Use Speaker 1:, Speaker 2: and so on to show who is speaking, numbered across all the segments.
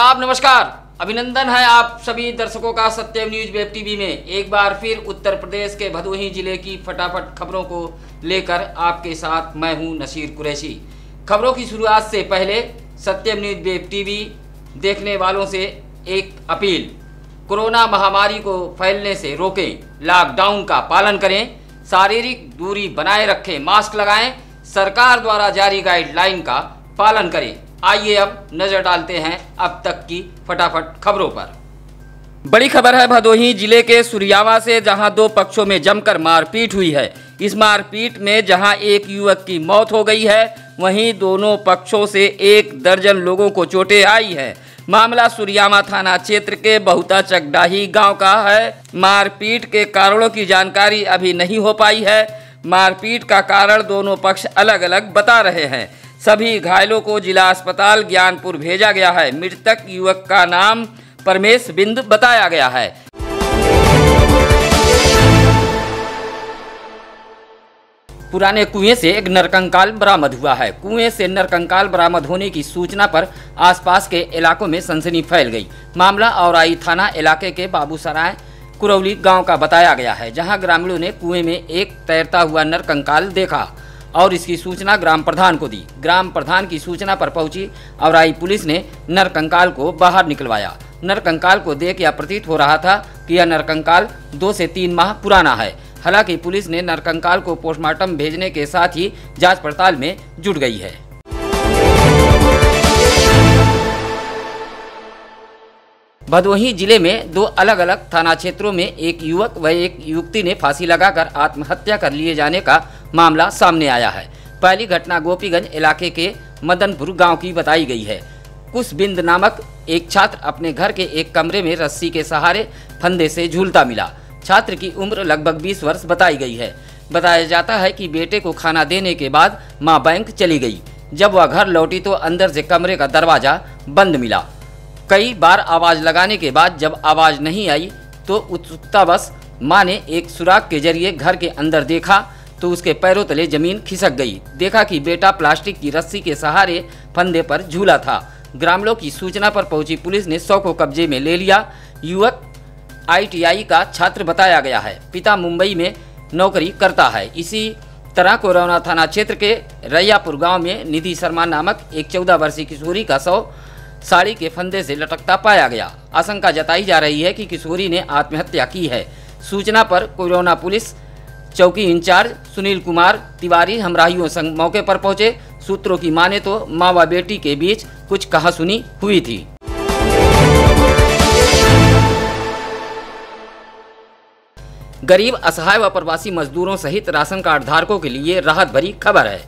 Speaker 1: आदाब, नमस्कार, अभिनंदन है आप सभी दर्शकों का सत्यम न्यूज वेब टीवी में। एक बार फिर उत्तर प्रदेश के भदोही जिले की फटाफट खबरों को लेकर आपके साथ मैं हूं नसीर कुरैशी। खबरों की शुरुआत से पहले सत्यम न्यूज वेब टीवी देखने वालों से एक अपील। कोरोना महामारी को फैलने से रोकें, लॉकडाउन का पालन करें, शारीरिक दूरी बनाए रखें, मास्क लगाएं, सरकार द्वारा जारी गाइडलाइन का पालन करें। आइए अब नजर डालते हैं अब तक की फटाफट खबरों पर। बड़ी खबर है भदोही जिले के सुरियावा से, जहां दो पक्षों में जमकर मारपीट हुई है। इस मारपीट में जहां एक युवक की मौत हो गई है, वहीं दोनों पक्षों से 1 दर्जन लोगों को चोटें आई है। मामला सुरियावा थाना क्षेत्र के बहुता चकडाही गांव का है। मारपीट के कारणों की जानकारी अभी नहीं हो पाई है। मारपीट का कारण दोनों पक्ष अलग अलग बता रहे हैं। सभी घायलों को जिला अस्पताल ज्ञानपुर भेजा गया है। मृतक युवक का नाम परमेश बिंद बताया गया है। पुराने कुएं से एक नरकंकाल बरामद हुआ है। कुएं से नरकंकाल बरामद होने की सूचना पर आसपास के इलाकों में सनसनी फैल गई। मामला औराई थाना इलाके के बाबूसराय कुरौली गांव का बताया गया है, जहां ग्रामीणों ने कुएं में एक तैरता हुआ नरकंकाल देखा और इसकी सूचना ग्राम प्रधान को दी। ग्राम प्रधान की सूचना पर पहुंची औराई पुलिस ने नरकंकाल को बाहर निकलवाया। नरकंकाल को देख यह प्रतीत हो रहा था कि यह नरकंकाल 2 से 3 माह पुराना है। हालांकि पुलिस ने नरकंकाल को पोस्टमार्टम भेजने के साथ ही जांच पड़ताल में जुट गई है। भदोही जिले में 2 अलग अलग थाना क्षेत्रों में एक युवक व एक युवती ने फांसी लगाकर आत्महत्या कर लिए जाने का मामला सामने आया है। पहली घटना गोपीगंज इलाके के मदनपुर गांव की बताई गई है। कुशबिंद नामक एक छात्र अपने घर के एक कमरे में रस्सी के सहारे फंदे से झूलता मिला। छात्र की उम्र लगभग 20 वर्ष बताई गई है। बताया जाता है कि बेटे को खाना देने के बाद मां बैंक चली गई। जब वह घर लौटी तो अंदर से कमरे का दरवाजा बंद मिला। कई बार आवाज लगाने के बाद जब आवाज नहीं आई तो उत्सुकतावश मां ने एक सुराख के जरिए घर के अंदर देखा तो उसके पैरों तले जमीन खिसक गई। देखा कि बेटा प्लास्टिक की रस्सी के सहारे फंदे पर झूला था। ग्रामीणों की सूचना पर पहुंची पुलिस ने 100 को कब्जे में ले लिया। युवक ITI का छात्र बताया गया है। पिता मुंबई में नौकरी करता है। इसी तरह कोरोना थाना क्षेत्र के रैयापुर गांव में निधि शर्मा नामक एक 14 वर्षीय किशोरी का शव साड़ी के फंदे से लटकता पाया गया। आशंका जताई जा रही है कि किशोरी ने आत्महत्या की है। सूचना पर कोरोना पुलिस चौकी इंचार्ज सुनील कुमार तिवारी हमराहियों संग मौके पर पहुंचे। सूत्रों की माने तो मां व बेटी के बीच कुछ कहासुनी हुई थी। गरीब, असहाय व प्रवासी मजदूरों सहित राशन कार्ड धारकों के लिए राहत भरी खबर है,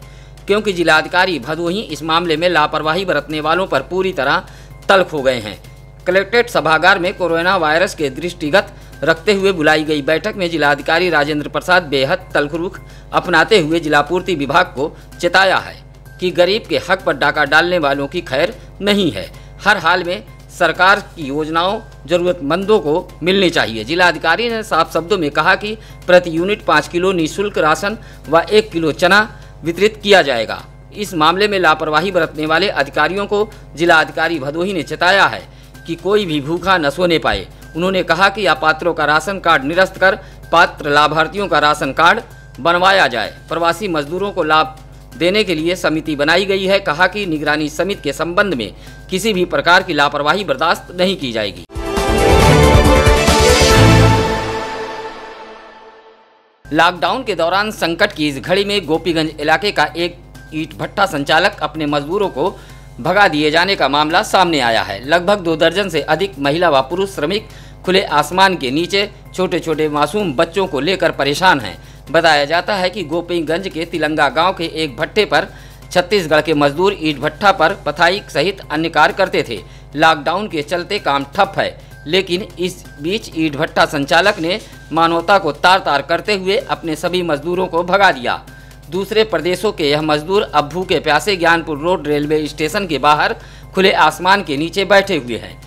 Speaker 1: क्योंकि जिलाधिकारी भदोही इस मामले में लापरवाही बरतने वालों पर पूरी तरह तल्ख हो गए हैं। कलेक्ट्रेट सभागार में कोरोना वायरस के दृष्टिगत रखते हुए बुलाई गई बैठक में जिलाधिकारी राजेंद्र प्रसाद बेहद तल्खरुख अपनाते हुए जिलापूर्ति विभाग को चेताया है कि गरीब के हक पर डाका डालने वालों की खैर नहीं है। हर हाल में सरकार की योजनाओं जरूरतमंदों को मिलनी चाहिए। जिलाधिकारी ने साफ शब्दों में कहा कि प्रति यूनिट 5 किलो निःशुल्क राशन व 1 किलो चना वितरित किया जाएगा। इस मामले में लापरवाही बरतने वाले अधिकारियों को जिलाधिकारी भदोही ने चेताया है कि कोई भी भूखा न सोने पाए। उन्होंने कहा कि अपात्रों का राशन कार्ड निरस्त कर पात्र लाभार्थियों का राशन कार्ड बनवाया जाए। प्रवासी मजदूरों को लाभ देने के लिए समिति बनाई गई है। कहा कि निगरानी समिति के संबंध में किसी भी प्रकार की लापरवाही बर्दाश्त नहीं की जाएगी। लॉकडाउन के दौरान संकट की इस घड़ी में गोपीगंज इलाके का एक ईंट भट्टा संचालक अपने मजदूरों को भगा दिए जाने का मामला सामने आया है। लगभग 2 दर्जन से अधिक महिला व पुरुष श्रमिक खुले आसमान के नीचे छोटे छोटे मासूम बच्चों को लेकर परेशान हैं। बताया जाता है कि गोपीगंज के तिलंगा गांव के एक भट्टे पर छत्तीसगढ़ के मजदूर ईंट भट्टा पर पथाई सहित अन्य कार्य करते थे। लॉकडाउन के चलते काम ठप है, लेकिन इस बीच ईंट भट्टा संचालक ने मानवता को तार तार करते हुए अपने सभी मजदूरों को भगा दिया। दूसरे प्रदेशों के यह मजदूर अब भूखे प्यासे ज्ञानपुर रोड रेलवे स्टेशन के बाहर खुले आसमान के नीचे बैठे हुए हैं।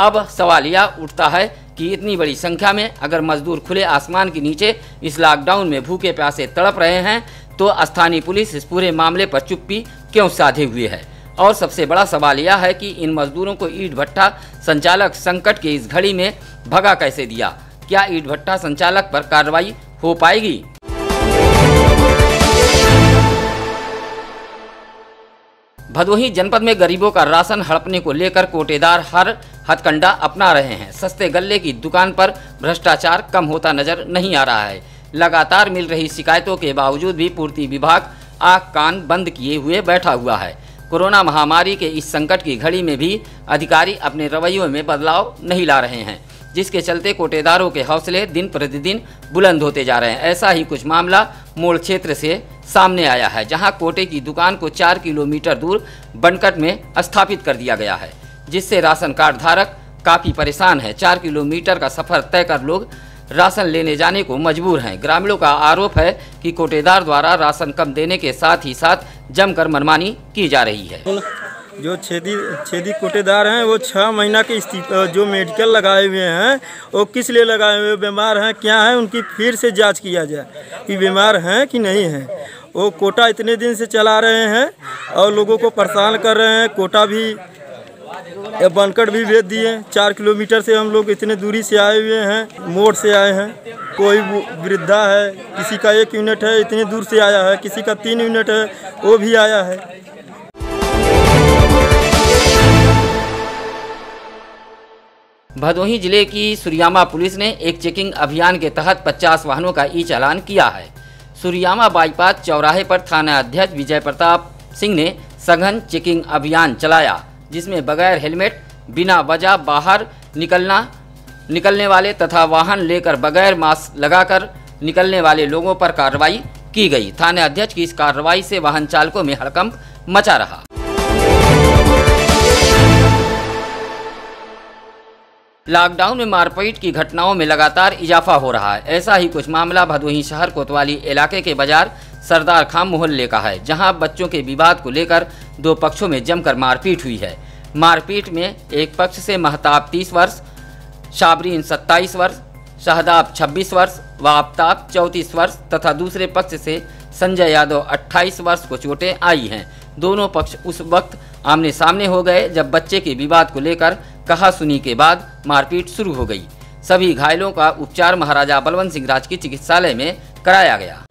Speaker 1: अब सवाल यह उठता है कि इतनी बड़ी संख्या में अगर मजदूर खुले आसमान के नीचे इस लॉकडाउन में भूखे प्यासे तड़प रहे हैं तो स्थानीय पुलिस इस पूरे मामले पर चुप्पी क्यों साधे हुए है। और सबसे बड़ा सवाल यह है कि इन मजदूरों को ईंट भट्टा संचालक संकट की इस घड़ी में भगा कैसे दिया। क्या ईंट भट्टा संचालक पर कार्रवाई हो पाएगी? भदोही जनपद में गरीबों का राशन हड़पने को लेकर कोटेदार हर हथकंडा अपना रहे हैं। सस्ते गल्ले की दुकान पर भ्रष्टाचार कम होता नजर नहीं आ रहा है। लगातार मिल रही शिकायतों के बावजूद भी पूर्ति विभाग आंख कान बंद किए हुए बैठा हुआ है। कोरोना महामारी के इस संकट की घड़ी में भी अधिकारी अपने रवैयों में बदलाव नहीं ला रहे हैं, जिसके चलते कोटेदारों के हौसले दिन प्रतिदिन बुलंद होते जा रहे हैं। ऐसा ही कुछ मामला मोड़ क्षेत्र से सामने आया है, जहां कोटे की दुकान को 4 किलोमीटर दूर बनकट में स्थापित कर दिया गया है, जिससे राशन कार्ड धारक काफ़ी परेशान है। 4 किलोमीटर का सफर तय कर लोग राशन लेने जाने को मजबूर हैं। ग्रामीणों का आरोप है कि कोटेदार द्वारा राशन कम देने के साथ ही साथ जमकर मनमानी की जा रही है।
Speaker 2: जो छेदी कोटेदार हैं वो 6 महीना के जो मेडिकल लगाए हुए हैं वो किस लिए लगाए हुए, बीमार हैं क्या हैं, उनकी फिर से जांच किया जाए कि बीमार हैं कि नहीं हैं। वो कोटा इतने दिन से चला रहे हैं और लोगों को परेशान कर रहे हैं। कोटा भी बनकट भी भेज दिए। 4 किलोमीटर से हम लोग इतने दूरी से आए हुए हैं, मोड़ से आए हैं। कोई वृद्धा है, किसी का 1 यूनिट है, इतने दूर से आया है, किसी का 3 यूनिट है, वो भी आया है।
Speaker 1: भदोही जिले की सुरियामा पुलिस ने एक चेकिंग अभियान के तहत 50 वाहनों का ई चालान किया है। सुरियामा बाईपास चौराहे पर थाना अध्यक्ष विजय प्रताप सिंह ने सघन चेकिंग अभियान चलाया, जिसमें बगैर हेलमेट बिना वजह बाहर निकलने वाले तथा वाहन लेकर बगैर मास्क लगाकर निकलने वाले लोगों पर कार्रवाई की गई। थाना अध्यक्ष की इस कार्रवाई से वाहन चालकों में हड़कंप मचा रहा। लॉकडाउन में मारपीट की घटनाओं में लगातार इजाफा हो रहा है। ऐसा ही कुछ मामला भदोही शहर कोतवाली इलाके के बाजार सरदार खां मोहल्ले का है, जहां बच्चों के विवाद को लेकर 2 पक्षों में जमकर मारपीट हुई है। मारपीट में एक पक्ष से महताब 30 वर्ष, शाबरीन 27 वर्ष, शहदाब 26 वर्ष व आफ्ताब 34 वर्ष तथा दूसरे पक्ष से संजय यादव 28 वर्ष को चोटें आई हैं। दोनों पक्ष उस वक्त आमने सामने हो गए जब बच्चे के विवाद को लेकर कहासुनी के बाद मारपीट शुरू हो गई। सभी घायलों का उपचार महाराजा बलवंत सिंह राजकीय चिकित्सालय में कराया गया।